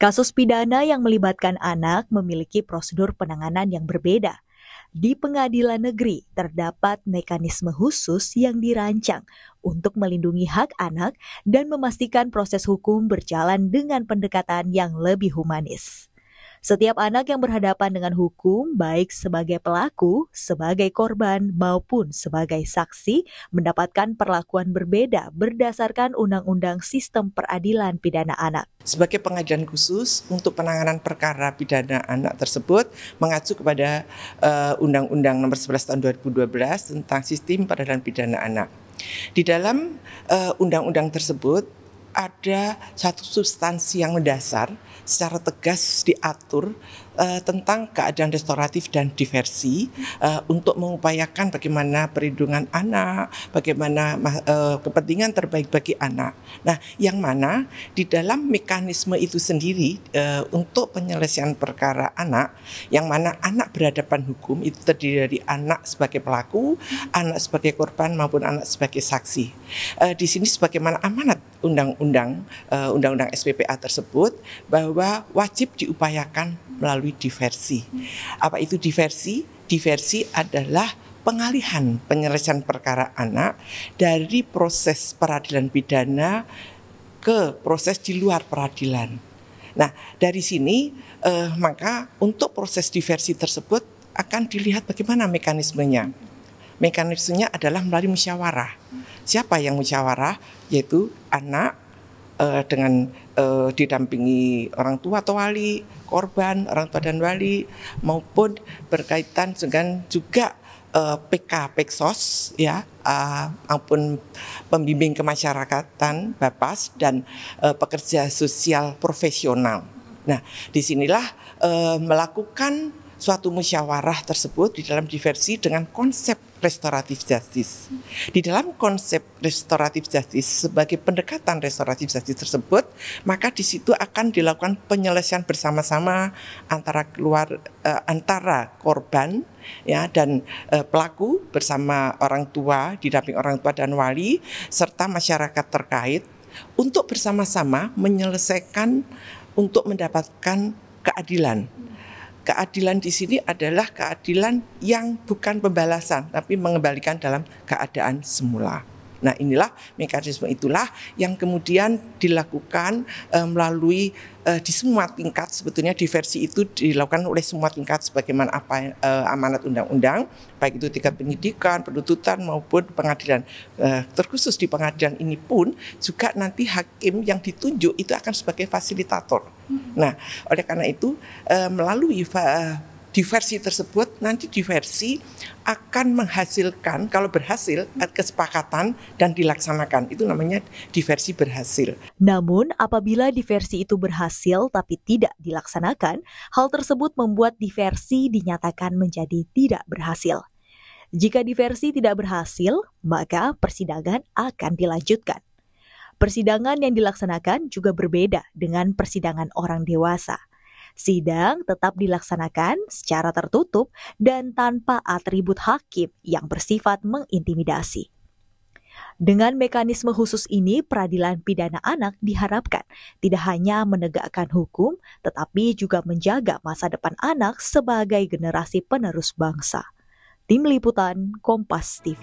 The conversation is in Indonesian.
Kasus pidana yang melibatkan anak memiliki prosedur penanganan yang berbeda. Di pengadilan negeri terdapat mekanisme khusus yang dirancang untuk melindungi hak anak dan memastikan proses hukum berjalan dengan pendekatan yang lebih humanis. Setiap anak yang berhadapan dengan hukum, baik sebagai pelaku, sebagai korban, maupun sebagai saksi, mendapatkan perlakuan berbeda berdasarkan Undang-Undang Sistem Peradilan Pidana Anak. Sebagai pengadilan khusus untuk penanganan perkara pidana anak tersebut mengacu kepada Undang-Undang Nomor 11 Tahun 2012 tentang Sistem Peradilan Pidana Anak. Di dalam undang-undang tersebut ada satu substansi yang mendasar secara tegas diatur tentang keadilan restoratif dan diversi untuk mengupayakan bagaimana perlindungan anak, bagaimana kepentingan terbaik bagi anak. Nah, yang mana di dalam mekanisme itu sendiri untuk penyelesaian perkara anak, yang mana anak berhadapan hukum itu terdiri dari anak sebagai pelaku, anak sebagai korban maupun anak sebagai saksi. Di sini sebagaimana amanat Undang-Undang SPPA tersebut bahwa wajib diupayakan melalui diversi. Apa itu diversi? Diversi adalah pengalihan penyelesaian perkara anak dari proses peradilan pidana ke proses di luar peradilan. Nah, dari sini maka untuk proses diversi tersebut akan dilihat bagaimana mekanismenya. Mekanismenya adalah melalui musyawarah. Siapa yang musyawarah? Yaitu anak dengan didampingi orang tua atau wali, korban, orang tua dan wali, maupun berkaitan dengan juga PK, Peksos, ya, maupun pembimbing kemasyarakatan, Bapas, dan pekerja sosial profesional. Nah, disinilah melakukan suatu musyawarah tersebut di dalam diversi dengan konsep restoratif justice. Di dalam konsep restoratif justice sebagai pendekatan restoratif justice tersebut, maka di situ akan dilakukan penyelesaian bersama-sama antara korban ya dan pelaku bersama orang tua, didamping orang tua dan wali serta masyarakat terkait untuk bersama-sama menyelesaikan untuk mendapatkan keadilan. Keadilan di sini adalah keadilan yang bukan pembalasan, tapi mengembalikan dalam keadaan semula. Nah, inilah mekanisme itulah yang kemudian dilakukan melalui di semua tingkat. Sebetulnya diversi itu dilakukan oleh semua tingkat sebagaimana amanat undang-undang, baik itu tingkat penyidikan, penuntutan maupun pengadilan. Terkhusus di pengadilan ini pun juga nanti hakim yang ditunjuk itu akan sebagai fasilitator. Nah, oleh karena itu melalui diversi tersebut nanti diversi akan menghasilkan, kalau berhasil, kesepakatan dan dilaksanakan. Itu namanya diversi berhasil. Namun, apabila diversi itu berhasil tapi tidak dilaksanakan, hal tersebut membuat diversi dinyatakan menjadi tidak berhasil. Jika diversi tidak berhasil, maka persidangan akan dilanjutkan. Persidangan yang dilaksanakan juga berbeda dengan persidangan orang dewasa. Sidang tetap dilaksanakan secara tertutup dan tanpa atribut hakim yang bersifat mengintimidasi. Dengan mekanisme khusus ini, peradilan pidana anak diharapkan tidak hanya menegakkan hukum, tetapi juga menjaga masa depan anak sebagai generasi penerus bangsa. Tim Liputan Kompas TV.